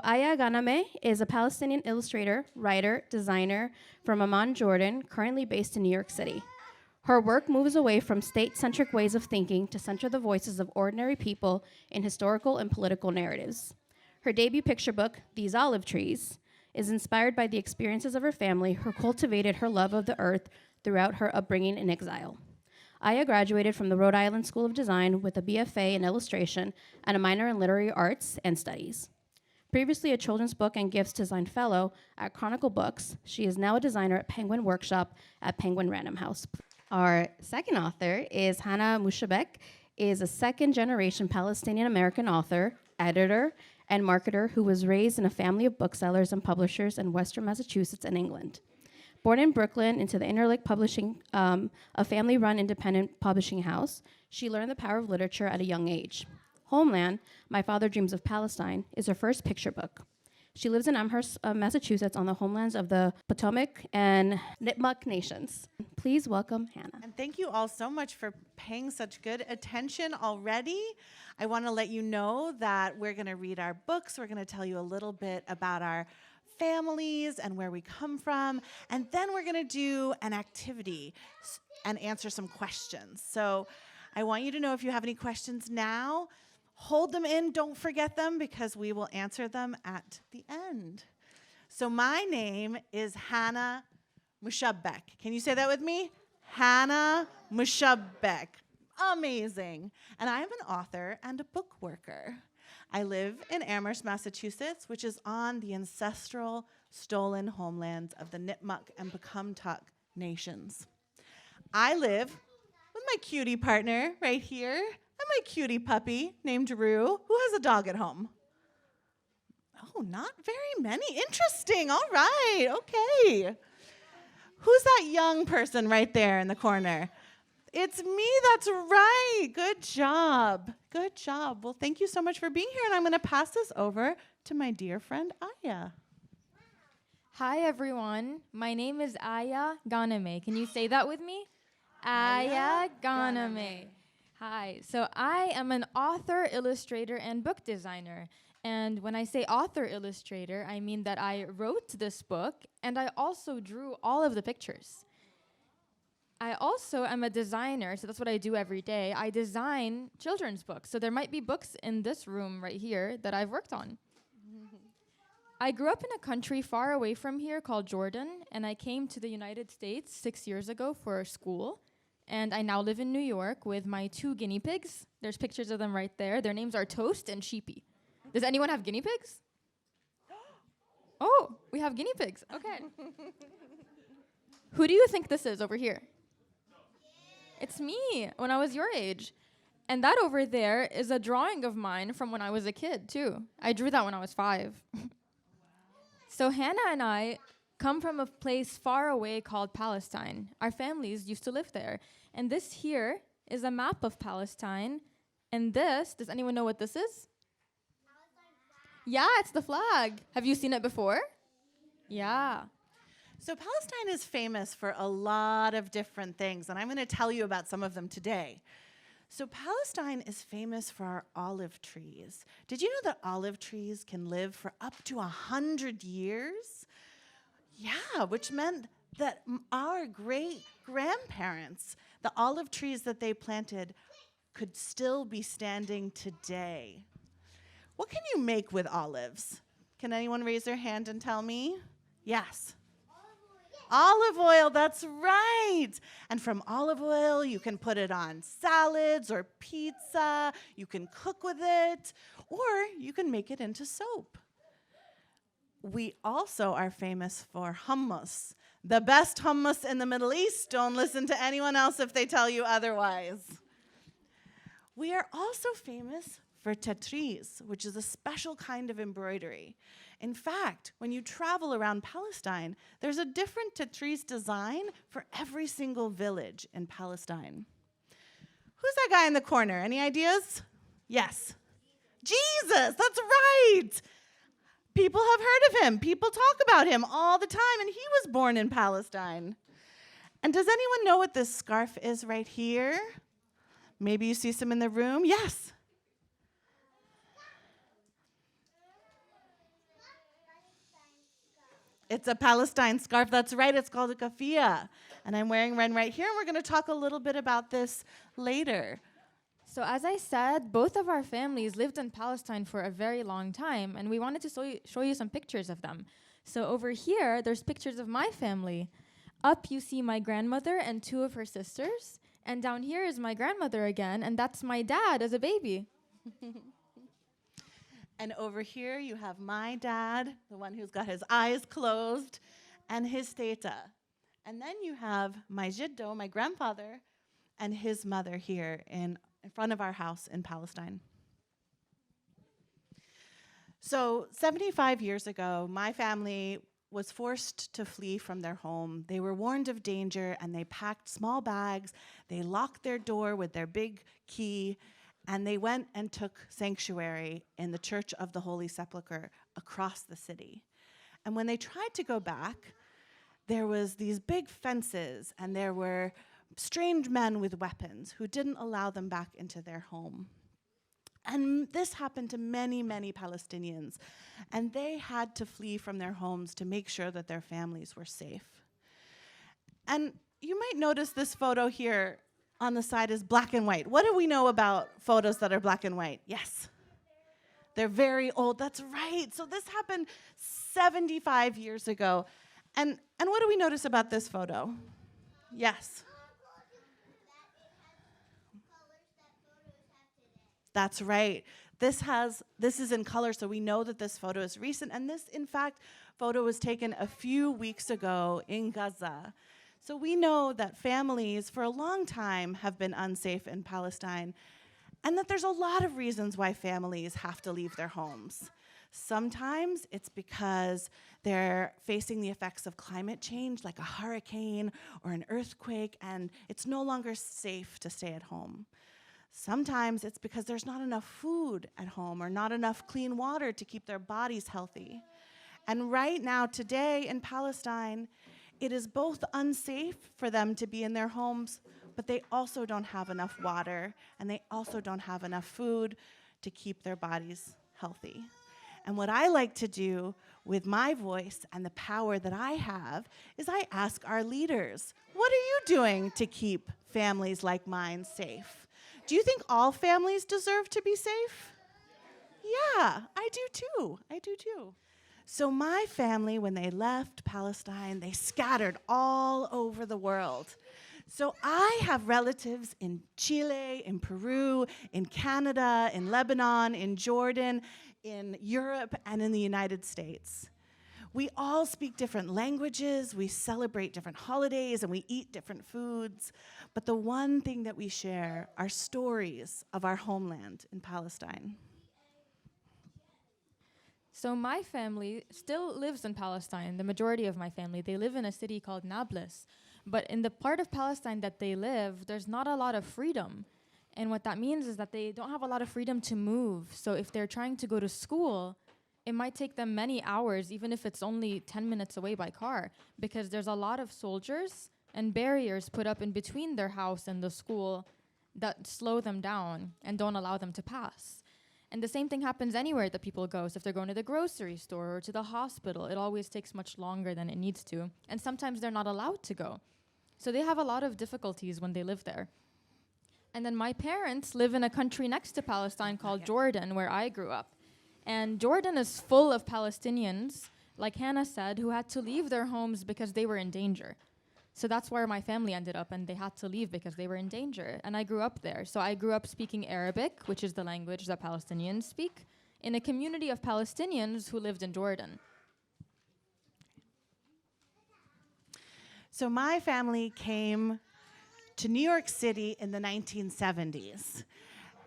Aya Ghanameh is a Palestinian illustrator, writer, designer from Amman, Jordan, currently based in New York City. Her work moves away from state-centric ways of thinking to center the voices of ordinary people in historical and political narratives. Her debut picture book, These Olive Trees, is inspired by the experiences of her family who cultivated her love of the earth throughout her upbringing in exile. Aya graduated from the Rhode Island School of Design with a BFA in illustration and a minor in literary arts and studies. Previously a children's book and gifts design fellow at Chronicle Books, she is now a designer at Penguin Workshop at Penguin Random House. Our second author is Hannah Moushabeck, is a second-generation Palestinian-American author, editor, and marketer who was raised in a family of booksellers and publishers in Western Massachusetts and England. Born in Brooklyn into the Interlake Publishing, a family-run independent publishing house, she learned the power of literature at a young age. Homeland, My Father Dreams of Palestine, is her first picture book. She lives in Amherst, Massachusetts, on the homelands of the Potomac and Nipmuc nations. Please welcome Hannah. And thank you all so much for paying such good attention already. I want to let you know that we're going to read our books. We're going to tell you a little bit about our families and where we come from. And then we're going to do an activity and answer some questions. So I want you to know if you have any questions now, hold them in, don't forget them, because we will answer them at the end. So my name is Hannah Moushabeck. Can you say that with me? Hannah Moushabeck. Amazing. And I am an author and a book worker. I live in Amherst, Massachusetts, which is on the ancestral stolen homelands of the Nipmuc and Potomac nations. I live with my cutie partner right here, and my cutie puppy named Rue, who has a dog at home. Oh, not very many. Interesting. All right. Okay. Who's that young person right there in the corner? It's me. That's right. Good job. Good job. Well, thank you so much for being here, and I'm going to pass this over to my dear friend, Aya. Hi, everyone. My name is Aya Ghanameh. Can you say that with me? Aya Ghanameh. Hi. So I am an author, illustrator, and book designer. And when I say author, illustrator, I mean that I wrote this book, and I also drew all of the pictures. I also am a designer, so that's what I do every day. I design children's books. So there might be books in this room right here that I've worked on. I grew up in a country far away from here called Jordan, and I came to the United States 6 years ago for school. And I now live in New York with my 2 guinea pigs. There's pictures of them right there. Their names are Toast and Sheepy. Does anyone have guinea pigs? Oh, we have guinea pigs. Okay. Who do you think this is over here? It's me, when I was your age. And that over there is a drawing of mine from when I was a kid, too. I drew that when I was 5. So Hannah and I come from a place far away called Palestine. Our families used to live there. And this here is a map of Palestine. And this, does anyone know what this is? Yeah, it's the flag. Have you seen it before? Yeah. So Palestine is famous for a lot of different things, and I'm going to tell you about some of them today. So Palestine is famous for our olive trees. Did you know that olive trees can live for up to 100 years? Yeah, which meant that our great-grandparents, the olive trees that they planted, could still be standing today. What can you make with olives? Can anyone raise their hand and tell me? Yes. Olive oil, that's right. And from olive oil, you can put it on salads or pizza. You can cook with it, or you can make it into soap. We also are famous for hummus, the best hummus in the Middle East. Don't listen to anyone else if they tell you otherwise. We are also famous for tatrees, which is a special kind of embroidery. In fact, when you travel around Palestine, there's a different tatrees design for every single village in Palestine. Who's that guy in the corner? Any ideas? Yes. Jesus, that's right. People have heard of him. People talk about him all the time, and he was born in Palestine. And does anyone know what this scarf is right here? Maybe you see some in the room. Yes. It's a Palestine scarf. That's right. It's called a kafia. And I'm wearing one right here, and we're going to talk a little bit about this later. So as I said, both of our families lived in Palestine for a very long time, and we wanted to show you some pictures of them. So over here, there's pictures of my family. Up, you see my grandmother and two of her sisters. And down here is my grandmother again, and that's my dad as a baby. And over here, you have my dad, the one who's got his eyes closed, and his teta. And then you have my jiddo, my grandfather, and his mother here in front of our house in Palestine. So 75 years ago, my family was forced to flee from their home. They were warned of danger, and they packed small bags. They locked their door with their big key, and they went and took sanctuary in the Church of the Holy Sepulchre across the city. And when they tried to go back, there was these big fences, and there were strange men with weapons who didn't allow them back into their home. And this happened to many, many Palestinians. And they had to flee from their homes to make sure that their families were safe. And you might notice this photo here on the side is black and white. What do we know about photos that are black and white? Yes. They're very old. That's right. So this happened 75 years ago. And what do we notice about this photo? Yes. That's right. This is in color, so we know that this photo is recent. And this, in fact, photo was taken a few weeks ago in Gaza. So we know that families for a long time have been unsafe in Palestine, and that there's a lot of reasons why families have to leave their homes. Sometimes it's because they're facing the effects of climate change, like a hurricane or an earthquake, and it's no longer safe to stay at home. Sometimes it's because there's not enough food at home or not enough clean water to keep their bodies healthy. And right now, today in Palestine, it is both unsafe for them to be in their homes, but they also don't have enough water, and they also don't have enough food to keep their bodies healthy. And what I like to do with my voice and the power that I have is I ask our leaders, what are you doing to keep families like mine safe? Do you think all families deserve to be safe? Yeah, I do too. I do too. So my family, when they left Palestine, they scattered all over the world. So I have relatives in Chile, in Peru, in Canada, in Lebanon, in Jordan, in Europe, and in the United States. We all speak different languages, we celebrate different holidays, and we eat different foods. But the one thing that we share are stories of our homeland in Palestine. So my family still lives in Palestine. The majority of my family, they live in a city called Nablus. But in the part of Palestine that they live, there's not a lot of freedom. And what that means is that they don't have a lot of freedom to move. So if they're trying to go to school, it might take them many hours, even if it's only 10 minutes away by car, because there's a lot of soldiers and barriers put up in between their house and the school that slow them down and don't allow them to pass. And the same thing happens anywhere that people go. So if they're going to the grocery store or to the hospital, it always takes much longer than it needs to. And sometimes they're not allowed to go. So they have a lot of difficulties when they live there. And then my parents live in a country next to Palestine called Jordan, where I grew up. And Jordan is full of Palestinians, like Hannah said, who had to leave their homes because they were in danger. So that's where my family ended up, and they had to leave because they were in danger. And I grew up there. So I grew up speaking Arabic, which is the language that Palestinians speak, in a community of Palestinians who lived in Jordan. So my family came to New York City in the 1970s.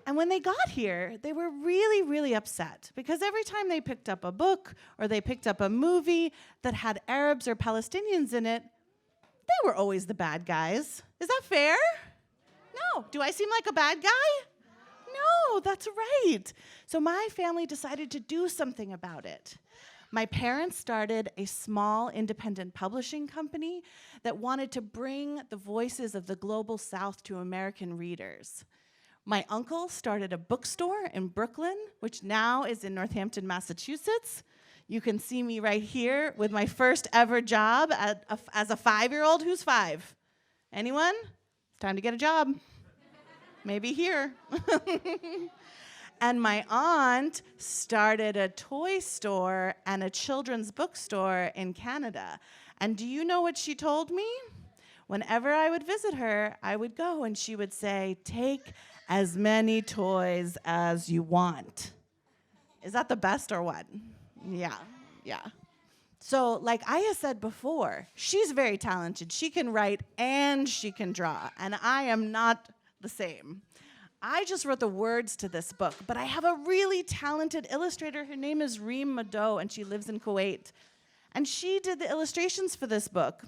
And when they got here, they were really, really upset because every time they picked up a book or they picked up a movie that had Arabs or Palestinians in it, they were always the bad guys. Is that fair? No. Do I seem like a bad guy? No, that's right. So my family decided to do something about it. My parents started a small independent publishing company that wanted to bring the voices of the global South to American readers. My uncle started a bookstore in Brooklyn, which now is in Northampton, Massachusetts. You can see me right here with my first ever job as a 5-year-old. Who's 5? Anyone? It's time to get a job. Maybe here. And my aunt started a toy store and a children's bookstore in Canada. And do you know what she told me? Whenever I would visit her, I would go and she would say, take as many toys as you want. Is that the best or what? Yeah. So like Aya said before, she's very talented. She can write and she can draw. And I am not the same. I just wrote the words to this book, but I have a really talented illustrator. Her name is Reem Mado, and she lives in Kuwait. And she did the illustrations for this book.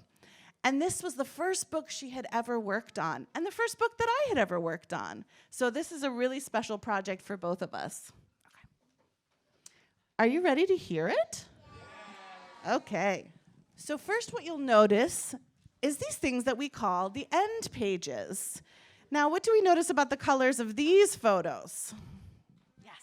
And this was the first book she had ever worked on, and the first book that I had ever worked on. So this is a really special project for both of us. Okay. Are you ready to hear it? Okay. So first what you'll notice is these things that we call the end pages. Now, what do we notice about the colors of these photos? Yes.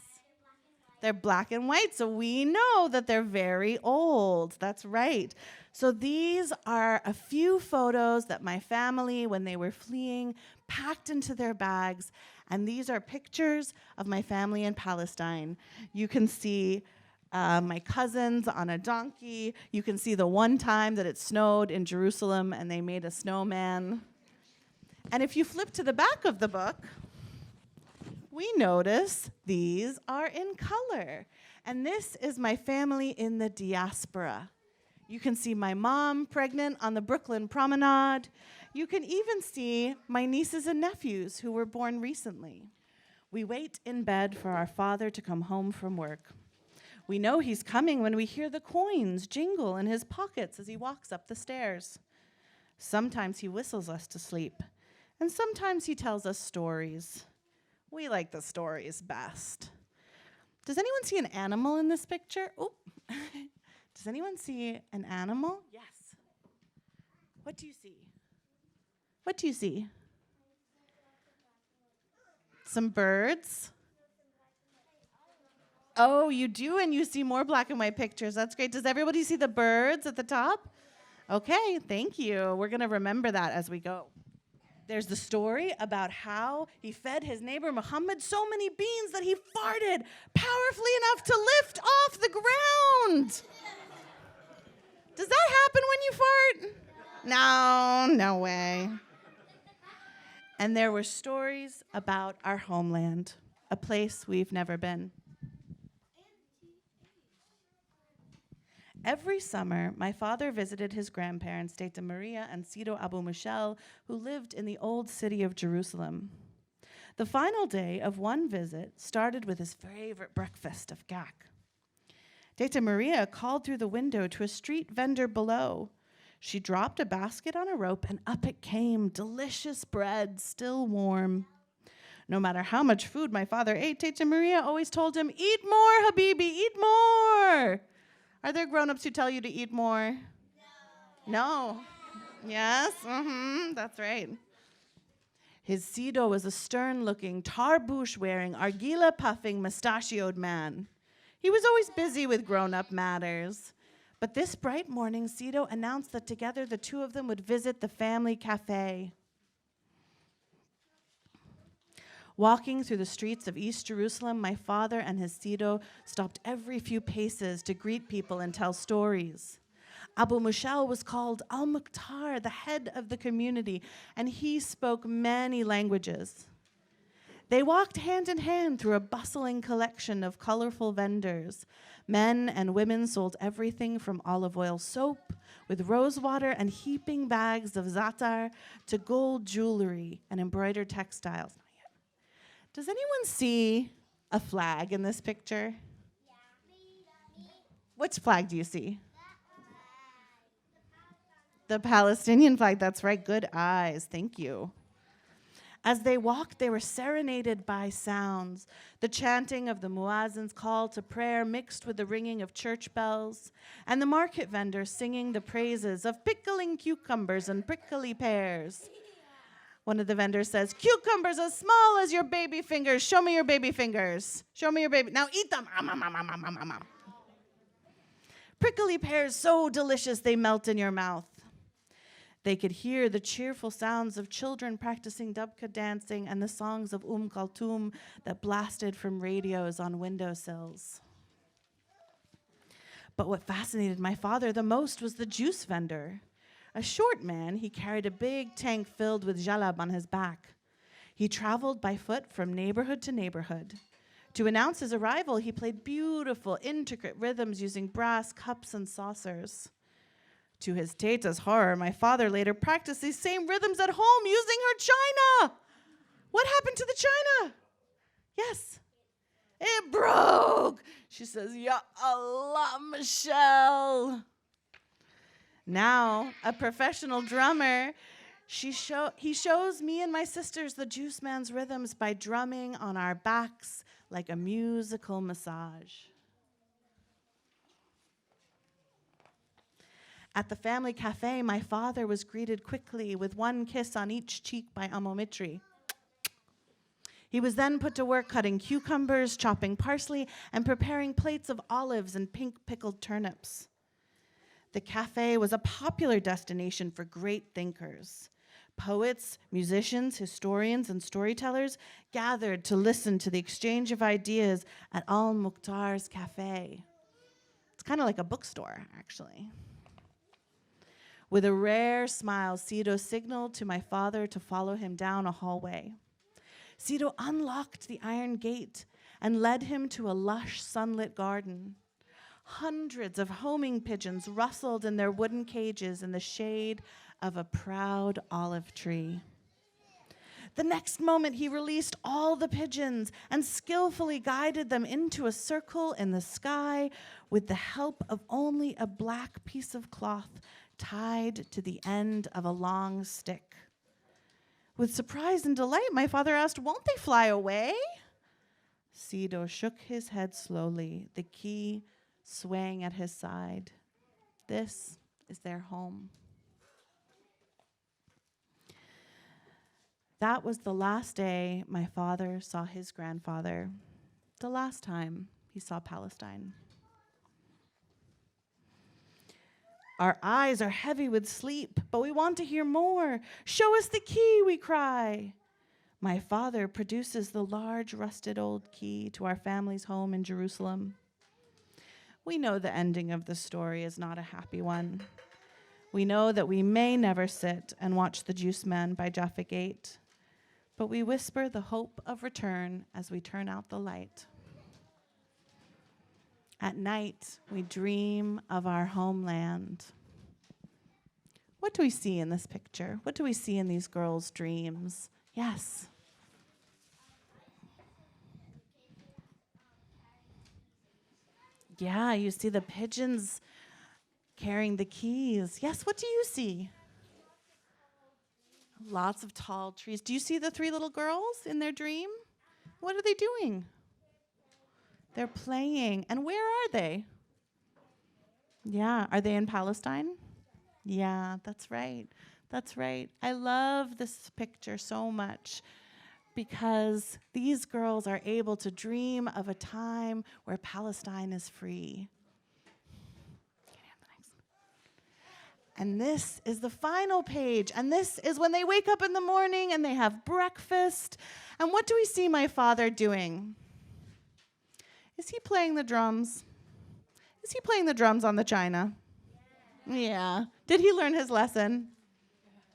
They're black and white, so we know that they're very old. That's right. So these are a few photos that my family, when they were fleeing, packed into their bags. And these are pictures of my family in Palestine. You can see my cousins on a donkey. You can see the one time that it snowed in Jerusalem and they made a snowman. And if you flip to the back of the book, we notice these are in color. And this is my family in the diaspora. You can see my mom pregnant on the Brooklyn Promenade. You can even see my nieces and nephews who were born recently. We wait in bed for our father to come home from work. We know he's coming when we hear the coins jingle in his pockets as he walks up the stairs. Sometimes he whistles us to sleep, and sometimes he tells us stories. We like the stories best. Does anyone see an animal in this picture? Oh. Does anyone see an animal? Yes. What do you see? What do you see? Some birds? Oh, you do, and you see more black and white pictures. That's great. Does everybody see the birds at the top? Okay, thank you. We're going to remember that as we go. There's the story about how he fed his neighbor Muhammad so many beans that he farted powerfully enough to lift off the ground. Does that happen when you fart? No way. And there were stories about our homeland, a place we've never been. Every summer, my father visited his grandparents, Teta Maria and Sido Abu Mushel, who lived in the old city of Jerusalem. The final day of one visit started with his favorite breakfast of gak. Teta Maria called through the window to a street vendor below. She dropped a basket on a rope, and up it came, delicious bread, still warm. No matter how much food my father ate, Teta Maria always told him, "Eat more, Habibi, eat more." Are there grown-ups who tell you to eat more? No. Yes? That's right. His Sido was a stern-looking, tarbush-wearing, argila-puffing, mustachioed man. He was always busy with grown-up matters. But this bright morning, Sido announced that together the two of them would visit the family cafe. Walking through the streets of East Jerusalem, my father and his Sido stopped every few paces to greet people and tell stories. Abu Mushal was called Al-Mukhtar, the head of the community, and he spoke many languages. They walked hand in hand through a bustling collection of colorful vendors. Men and women sold everything from olive oil soap with rose water and heaping bags of za'atar to gold jewelry and embroidered textiles. Not yet. Does anyone see a flag in this picture? Which flag do you see? The Palestinian flag, that's right. Good eyes. Thank you. As they walked, they were serenaded by sounds, the chanting of the muazzin's call to prayer mixed with the ringing of church bells, and the market vendors singing the praises of pickling cucumbers and prickly pears. One of the vendors says, "Cucumbers as small as your baby fingers. Show me your baby fingers. Show me your baby. Now eat them." prickly pears so delicious they melt in your mouth. They could hear the cheerful sounds of children practicing dubka dancing and the songs of Kulthum that blasted from radios on windowsills. But what fascinated my father the most was the juice vendor. A short man, he carried a big tank filled with jalab on his back. He traveled by foot from neighborhood to neighborhood. To announce his arrival, he played beautiful, intricate rhythms using brass cups and saucers. To his teta's horror, my father later practiced these same rhythms at home using her china. What happened to the china? Yes. It broke. She says, Ya Allah, Michelle. Now, a professional drummer, he shows me and my sisters the juice man's rhythms by drumming on our backs like a musical massage. At the family cafe, my father was greeted quickly with one kiss on each cheek by Amomitri. He was then put to work cutting cucumbers, chopping parsley, and preparing plates of olives and pink pickled turnips. The cafe was a popular destination for great thinkers. Poets, musicians, historians, and storytellers gathered to listen to the exchange of ideas at Al-Mukhtar's cafe. It's kind of like a bookstore, actually. With a rare smile, Sido signaled to my father to follow him down a hallway. Sido unlocked the iron gate and led him to a lush, sunlit garden. Hundreds of homing pigeons rustled in their wooden cages in the shade of a proud olive tree. The next moment, he released all the pigeons and skillfully guided them into a circle in the sky with the help of only a black piece of cloth tied to the end of a long stick. With surprise and delight, my father asked, "Won't they fly away?" Sido shook his head slowly, the key swaying at his side. This is their home. That was the last day my father saw his grandfather, the last time he saw Palestine. Our eyes are heavy with sleep, but we want to hear more. Show us the key, we cry. My father produces the large rusted old key to our family's home in Jerusalem. We know the ending of the story is not a happy one. We know that we may never sit and watch the juice man by Jaffa Gate, but we whisper the hope of return as we turn out the light. At night, we dream of our homeland. What do we see in this picture? What do we see in these girls' dreams? Yes. Yeah, you see the pigeons carrying the keys. Yes, what do you see? Lots of tall trees. Do you see the three little girls in their dream? What are they doing? They're playing. And where are they? Yeah, are they in Palestine? Yeah, that's right. That's right. I love this picture so much because these girls are able to dream of a time where Palestine is free. And this is the final page. And this is when they wake up in the morning and they have breakfast. And what do we see my father doing? Is he playing the drums? Is he playing the drums on the china? Yeah. Did he learn his lesson?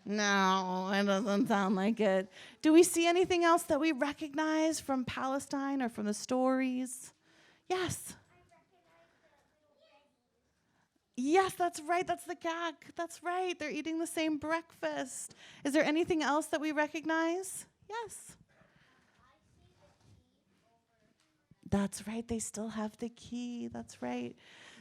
No, it doesn't sound like it. Do we see anything else that we recognize from Palestine or from the stories? Yes. Yes, that's right. That's the gag. That's right. They're eating the same breakfast. Is there anything else that we recognize? Yes. That's right. They still have the key. That's right.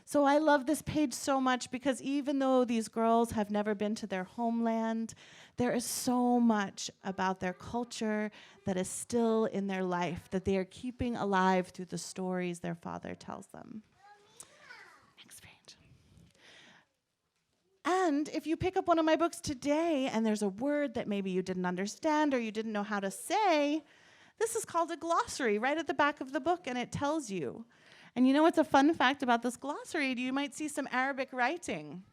So I love this page so much because even though these girls have never been to their homeland, there is so much about their culture that is still in their life that they are keeping alive through the stories their father tells them. Next page. And if you pick up one of my books today and there's a word that maybe you didn't understand or you didn't know how to say, this is called a glossary right at the back of the book, and it tells you. And you know what's a fun fact about this glossary? You might see some Arabic writing.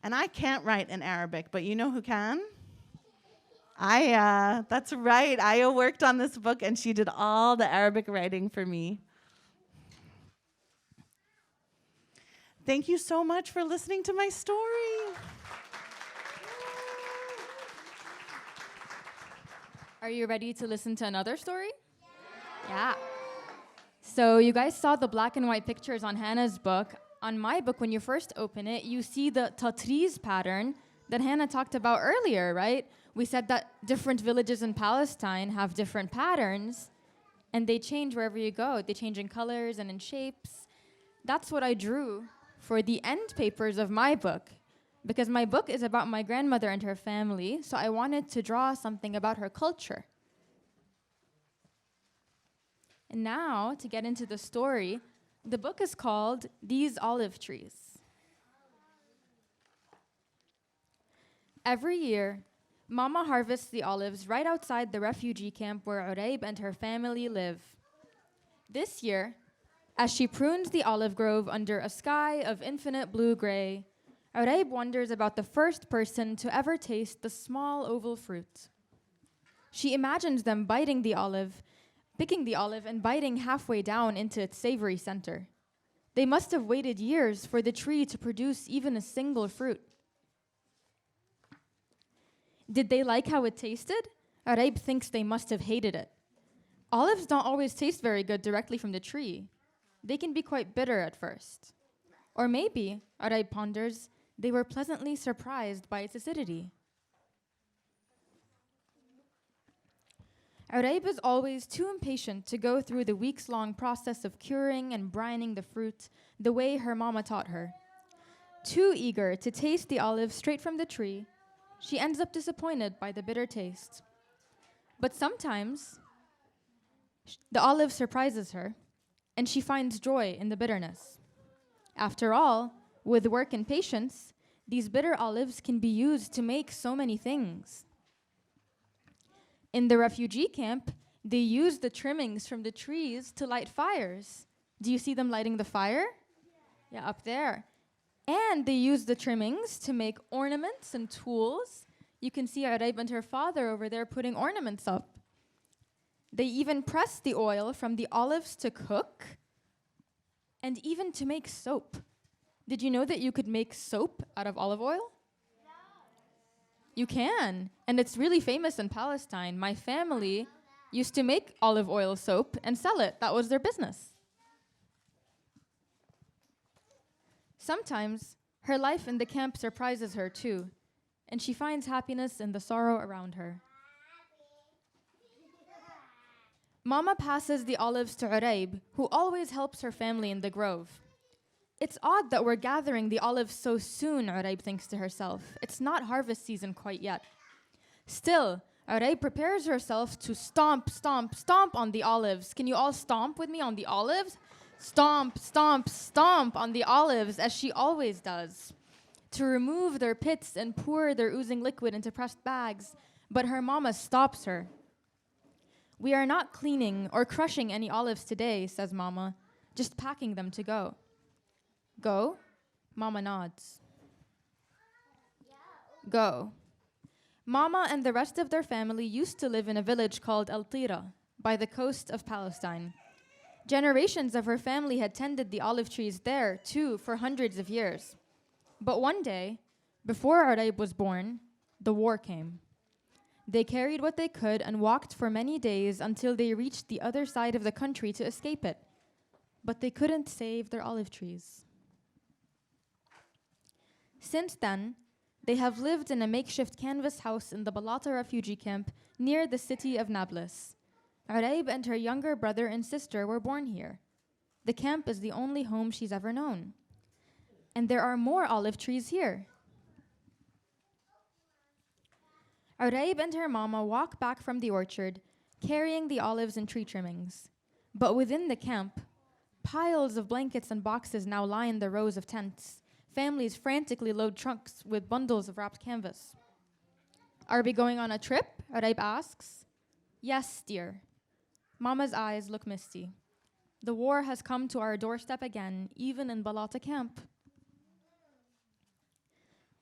And I can't write in Arabic, but you know who can? Aya. That's right. Aya worked on this book, and she did all the Arabic writing for me. Thank you so much for listening to my story. Are you ready to listen to another story? Yeah. So you guys saw the black and white pictures on Hannah's book. On my book, when you first open it, you see the tatriz pattern that Hannah talked about earlier, right? We said that different villages in Palestine have different patterns, and they change wherever you go. They change in colors and in shapes. That's what I drew for the end papers of my book, because my book is about my grandmother and her family, so I wanted to draw something about her culture. And now, to get into the story, the book is called These Olive Trees. Every year, Mama harvests the olives right outside the refugee camp where Uraib and her family live. This year, as she prunes the olive grove under a sky of infinite blue-gray, Uraib wonders about the first person to ever taste the small oval fruit. She imagines them biting the olive, picking the olive and biting halfway down into its savory center. They must have waited years for the tree to produce even a single fruit. Did they like how it tasted? Uraib thinks they must have hated it. Olives don't always taste very good directly from the tree. They can be quite bitter at first. Or maybe, Uraib ponders, they were pleasantly surprised by its acidity. Uraib is always too impatient to go through the weeks-long process of curing and brining the fruit the way her mama taught her. Too eager to taste the olive straight from the tree, she ends up disappointed by the bitter taste. But sometimes, the olive surprises her, and she finds joy in the bitterness. After all, with work and patience, these bitter olives can be used to make so many things. In the refugee camp, they use the trimmings from the trees to light fires. Do you see them lighting the fire? Yeah, up there. And they use the trimmings to make ornaments and tools. You can see Uraib and her father over there putting ornaments up. They even press the oil from the olives to cook and even to make soap. Did you know that you could make soap out of olive oil? You can, and it's really famous in Palestine. My family used to make olive oil soap and sell it. That was their business. Sometimes, her life in the camp surprises her too, and she finds happiness in the sorrow around her. Mama passes the olives to Uraib, who always helps her family in the grove. It's odd that we're gathering the olives so soon, Uraib thinks to herself. It's not harvest season quite yet. Still, Uraib prepares herself to stomp, stomp, stomp on the olives. Can you all stomp with me on the olives? Stomp, stomp, stomp on the olives, as she always does, to remove their pits and pour their oozing liquid into pressed bags. But her mama stops her. We are not cleaning or crushing any olives today, says Mama, just packing them to go. Go? Mama nods. Go. Mama and the rest of their family used to live in a village called Al-Tira, by the coast of Palestine. Generations of her family had tended the olive trees there, too, for hundreds of years. But one day, before Uraib was born, the war came. They carried what they could and walked for many days until they reached the other side of the country to escape it. But they couldn't save their olive trees. Since then, they have lived in a makeshift canvas house in the Balata refugee camp near the city of Nablus. Uraib and her younger brother and sister were born here. The camp is the only home she's ever known. And there are more olive trees here. Uraib and her mama walk back from the orchard, carrying the olives and tree trimmings. But within the camp, piles of blankets and boxes now line the rows of tents. Families frantically load trunks with bundles of wrapped canvas. Are we going on a trip? Uraib asks. Yes, dear. Mama's eyes look misty. The war has come to our doorstep again, even in Balata camp.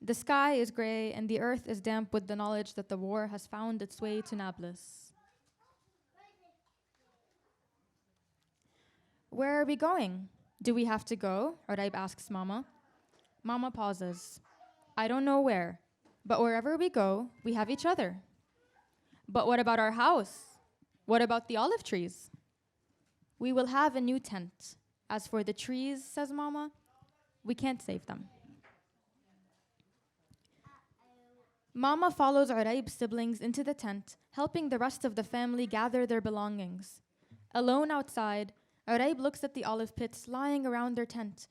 The sky is gray and the earth is damp with the knowledge that the war has found its way to Nablus. Where are we going? Do we have to go? Uraib asks Mama. Mama pauses. I don't know where, but wherever we go, we have each other. But what about our house? What about the olive trees? We will have a new tent. As for the trees, says Mama, we can't save them. Mama follows Uraib's siblings into the tent, helping the rest of the family gather their belongings. Alone outside, Uraib looks at the olive pits lying around their tent,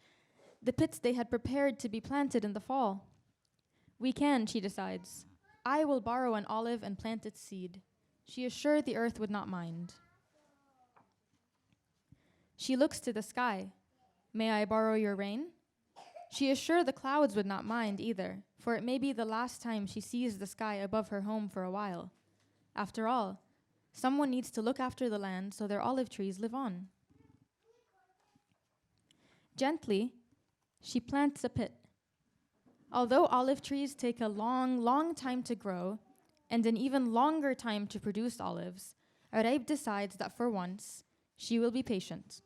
the pits they had prepared to be planted in the fall. We can, she decides. I will borrow an olive and plant its seed. She is sure the earth would not mind. She looks to the sky. May I borrow your rain? She is sure the clouds would not mind either, for it may be the last time she sees the sky above her home for a while. After all, someone needs to look after the land so their olive trees live on. Gently, she plants a pit. Although olive trees take a long, long time to grow, and an even longer time to produce olives, Uraib decides that for once, she will be patient.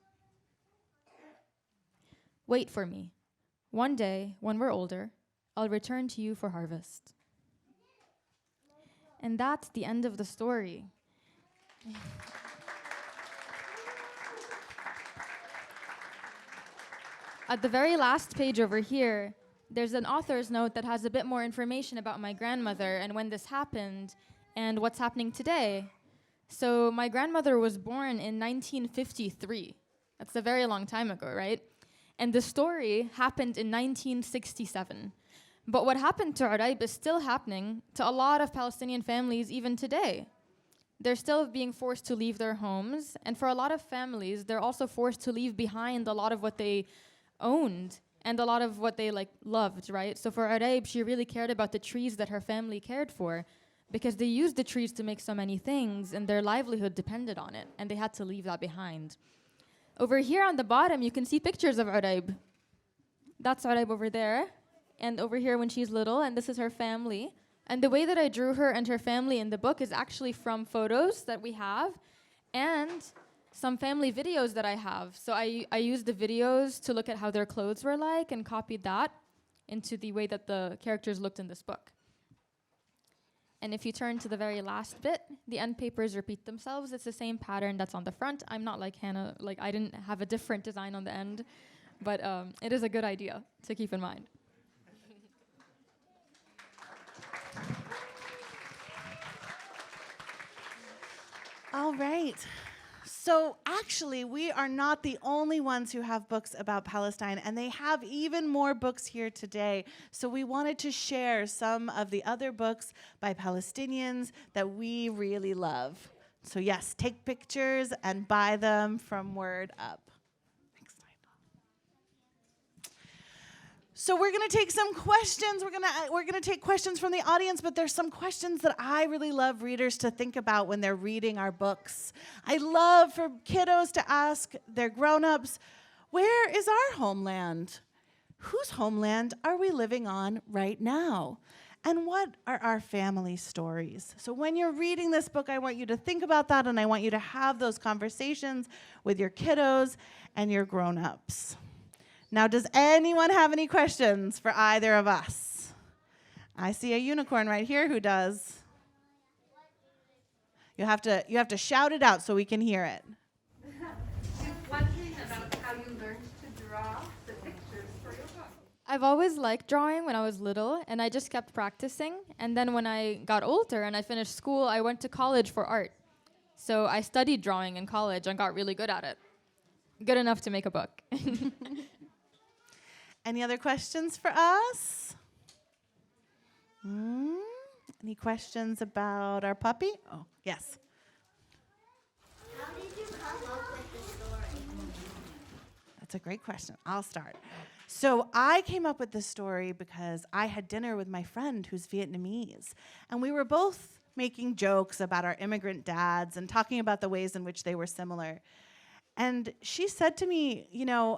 Wait for me. One day, when we're older, I'll return to you for harvest. And that's the end of the story. At the very last page over here, there's an author's note that has a bit more information about my grandmother and when this happened and what's happening today. So my grandmother was born in 1953. That's a very long time ago, right? And the story happened in 1967. But what happened to Uraib is still happening to a lot of Palestinian families even today. They're still being forced to leave their homes. And for a lot of families, they're also forced to leave behind a lot of what they owned and a lot of what they loved, right? So for Uraib, she really cared about the trees that her family cared for because they used the trees to make so many things and their livelihood depended on it, and they had to leave that behind. Over here on the bottom, you can see pictures of Uraib. That's Uraib over there, and over here when she's little, and this is her family. And the way that I drew her and her family in the book is actually from photos that we have and some family videos that I have. So I used the videos to look at how their clothes were like and copied that into the way that the characters looked in this book. And if you turn to the very last bit, the end papers repeat themselves. It's the same pattern that's on the front. I'm not like Hannah, I didn't have a different design on the end, but it is a good idea to keep in mind. All right. So actually, we are not the only ones who have books about Palestine, and they have even more books here today. So we wanted to share some of the other books by Palestinians that we really love. So yes, take pictures and buy them from Word Up. Next slide. So we're going to take some questions. We're going to take questions from the audience, but there's some questions that I really love readers to think about when they're reading our books. I love for kiddos to ask their grown-ups, where is our homeland? Whose homeland are we living on right now? And what are our family stories? So when you're reading this book, I want you to think about that, and I want you to have those conversations with your kiddos and your grown-ups. Now, does anyone have any questions for either of us? I see a unicorn right here who does. You have to shout it out so we can hear it. Wondering about how you learned to draw the pictures for your book. I've always liked drawing when I was little, and I just kept practicing. And then when I got older and I finished school, I went to college for art. So I studied drawing in college and got really good at it. Good enough to make a book. Any other questions for us? Any questions about our puppy? Oh, yes. How did you come up with the story? That's a great question. I'll start. So I came up with this story because I had dinner with my friend who's Vietnamese, and we were both making jokes about our immigrant dads and talking about the ways in which they were similar. And she said to me,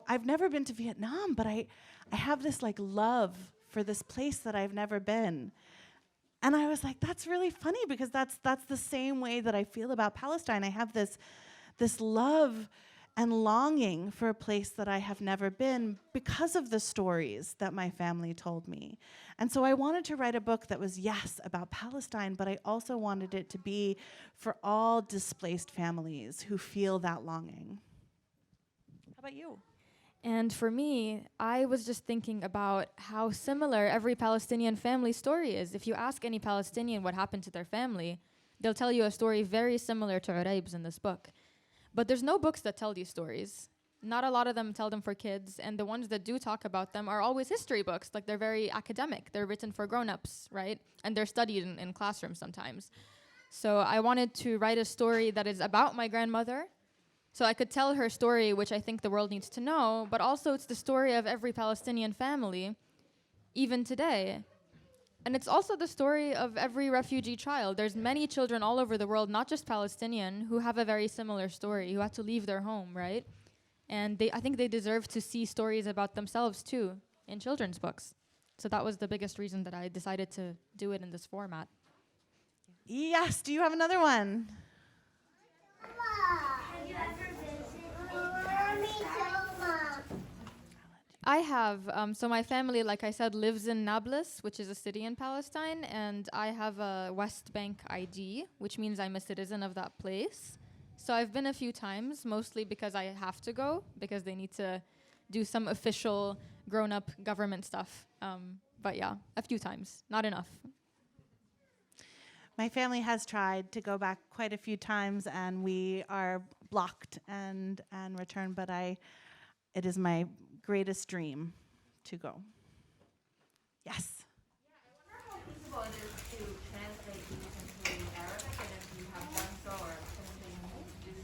I've never been to Vietnam, but I have this like love for this place that I've never been. And I was like, that's really funny, because that's the same way that I feel about Palestine. I have this love and longing for a place that I have never been because of the stories that my family told me. And so I wanted to write a book that was, yes, about Palestine, but I also wanted it to be for all displaced families who feel that longing. How about you? And for me, I was just thinking about how similar every Palestinian family story is. If you ask any Palestinian what happened to their family, they'll tell you a story very similar to Urayb's in this book. But there's no books that tell these stories. Not a lot of them tell them for kids, and the ones that do talk about them are always history books. Like, they're very academic. They're written for grown-ups, right? And they're studied in classrooms sometimes. So I wanted to write a story that is about my grandmother, so I could tell her story, which I think the world needs to know, but also it's the story of every Palestinian family, even today. And it's also the story of every refugee child. There's many children all over the world, not just Palestinian, who have a very similar story, who had to leave their home, right? And I think they deserve to see stories about themselves too in children's books. So that was the biggest reason that I decided to do it in this format. Yes, do you have another one? Have you ever visited? Me too, Mom. I have. So my family, like I said, lives in Nablus, which is a city in Palestine, and I have a West Bank ID, which means I'm a citizen of that place. So I've been a few times, mostly because I have to go, because they need to do some official grown-up government stuff. But yeah, a few times, not enough. My family has tried to go back quite a few times, and we are blocked and return, but it is my greatest dream to go. Yes? Yeah, I wonder how feasible it is to translate these into Arabic, and if you have done so or intending to do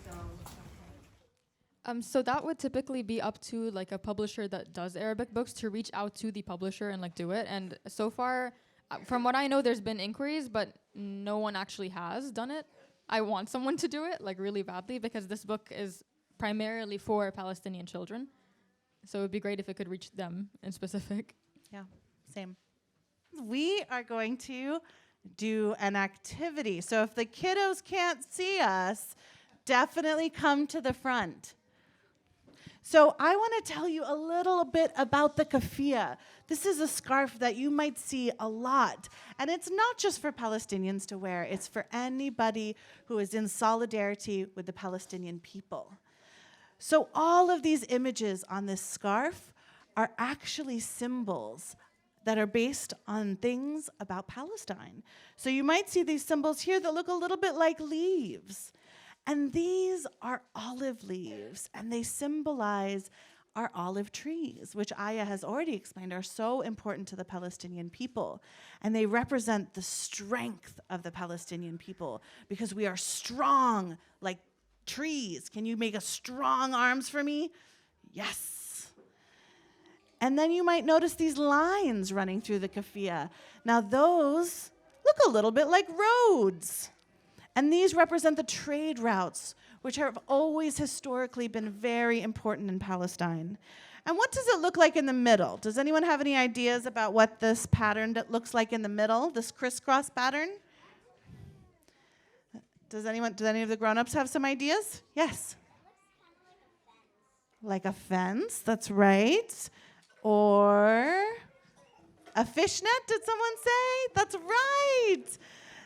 so. So that would typically be up to like a publisher that does Arabic books to reach out to the publisher and like do it. And so far, from what I know, there's been inquiries, but no one actually has done it. I want someone to do it like really badly, because this book is primarily for Palestinian children. So it would be great if it could reach them in specific. Yeah, same. We are going to do an activity. So if the kiddos can't see us, definitely come to the front. So I want to tell you a little bit about the keffiyeh. This is a scarf that you might see a lot. And it's not just for Palestinians to wear. It's for anybody who is in solidarity with the Palestinian people. So all of these images on this scarf are actually symbols that are based on things about Palestine. So you might see these symbols here that look a little bit like leaves. And these are olive leaves, and they symbolize our olive trees, which Aya has already explained are so important to the Palestinian people. And they represent the strength of the Palestinian people, because we are strong like trees. Can you make a strong arms for me? Yes. And then you might notice these lines running through the keffiyeh. Now those look a little bit like roads. And these represent the trade routes, which have always historically been very important in Palestine. And what does it look like in the middle? Does anyone have any ideas about what this pattern that looks like in the middle, this crisscross pattern? Do any of the grown-ups have some ideas? Yes. Like a fence, that's right. Or a fishnet, did someone say? That's right.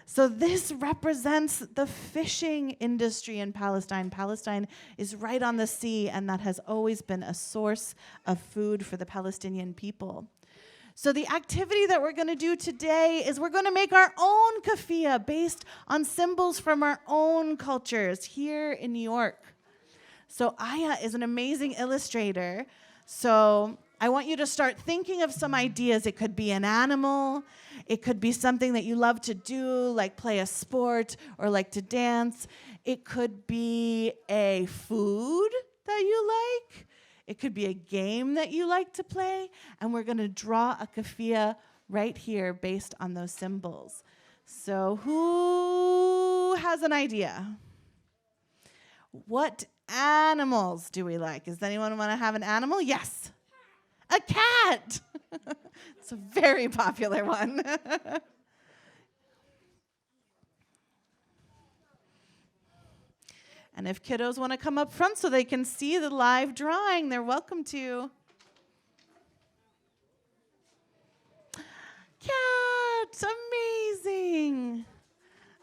So this represents the fishing industry in Palestine. Palestine is right on the sea, and that has always been a source of food for the Palestinian people. So the activity that we're going to do today is we're going to make our own keffiyeh based on symbols from our own cultures here in New York. So Aya is an amazing illustrator. So I want you to start thinking of some ideas. It could be an animal. It could be something that you love to do, like play a sport or like to dance. It could be a food that you like. It could be a game that you like to play. And we're going to draw a keffiyeh right here based on those symbols. So who has an idea? What animals do we like? Does anyone want to have an animal? Yes. A cat. It's a very popular one. And if kiddos want to come up front so they can see the live drawing, they're welcome to. Cat, amazing.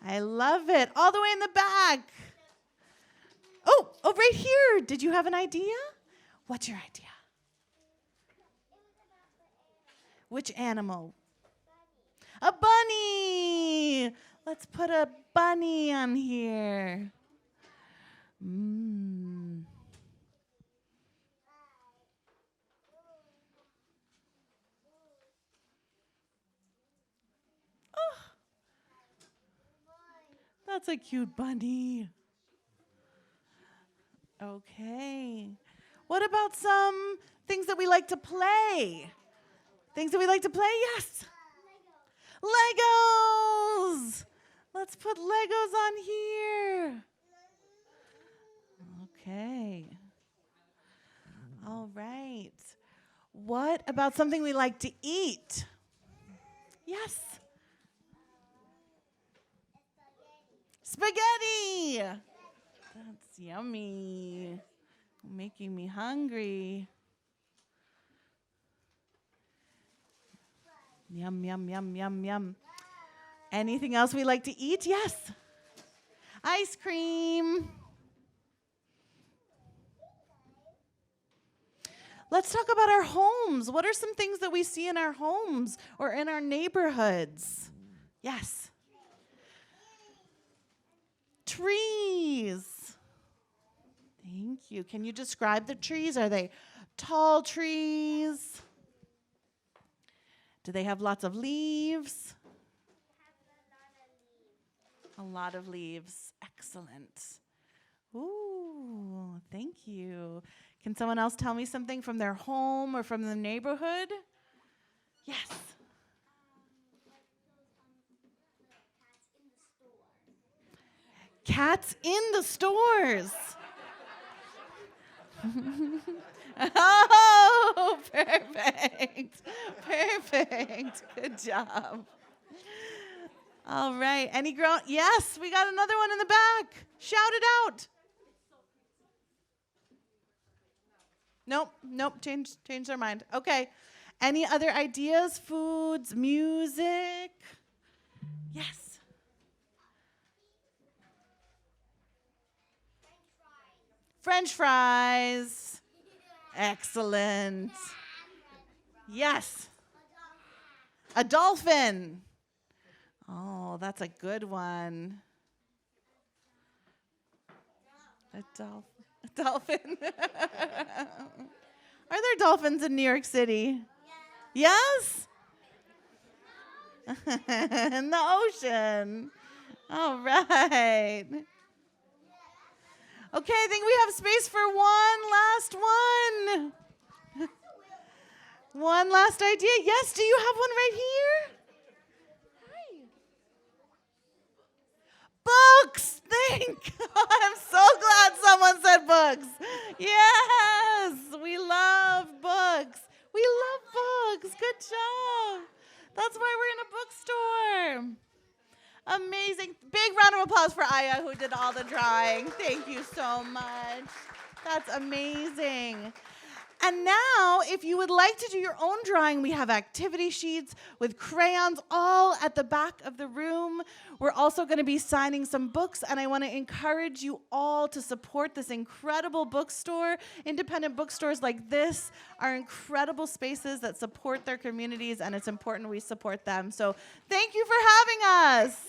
I love it. All the way in the back. Oh, right here. Did you have an idea? What's your idea? Which animal? A bunny. Let's put a bunny on here. Oh, that's a cute bunny. Okay. What about some things that we like to play? Things that we like to play? Yes. Legos. Let's put Legos on here. Okay. All right. What about something we like to eat? Yes. Spaghetti. That's yummy. Making me hungry. Yum, yum, yum, yum, yum. Anything else we like to eat? Yes. Ice cream. Let's talk about our homes. What are some things that we see in our homes or in our neighborhoods? Yes. Trees. Thank you. Can you describe the trees? Are they tall trees? Do they have lots of leaves? A lot of leaves. Excellent. Ooh, thank you. Can someone else tell me something from their home or from the neighborhood? Yes. Cats in the stores. Oh, perfect. Perfect. Good job. All right. Any grown? Yes, we got another one in the back. Shout it out. Nope. Change their mind. Okay. Any other ideas? Foods, music? Yes. French fries. Excellent. Yes. A dolphin. Oh, that's a good one. A dolphin. Are there dolphins in New York City? Yes? In the ocean. All right. Okay, I think we have space for one last one. One last idea. Yes, do you have one right here? Books! I'm so glad someone said books. Yes, we love books. We love books. Good job. That's why we're in a bookstore. Amazing. Big round of applause for Aya, who did all the drawing. Thank you so much. That's amazing. And now, if you would like to do your own drawing, we have activity sheets with crayons all at the back of the room. We're also going to be signing some books, and I want to encourage you all to support this incredible bookstore. Independent bookstores like this are incredible spaces that support their communities, and it's important we support them. So thank you for having us.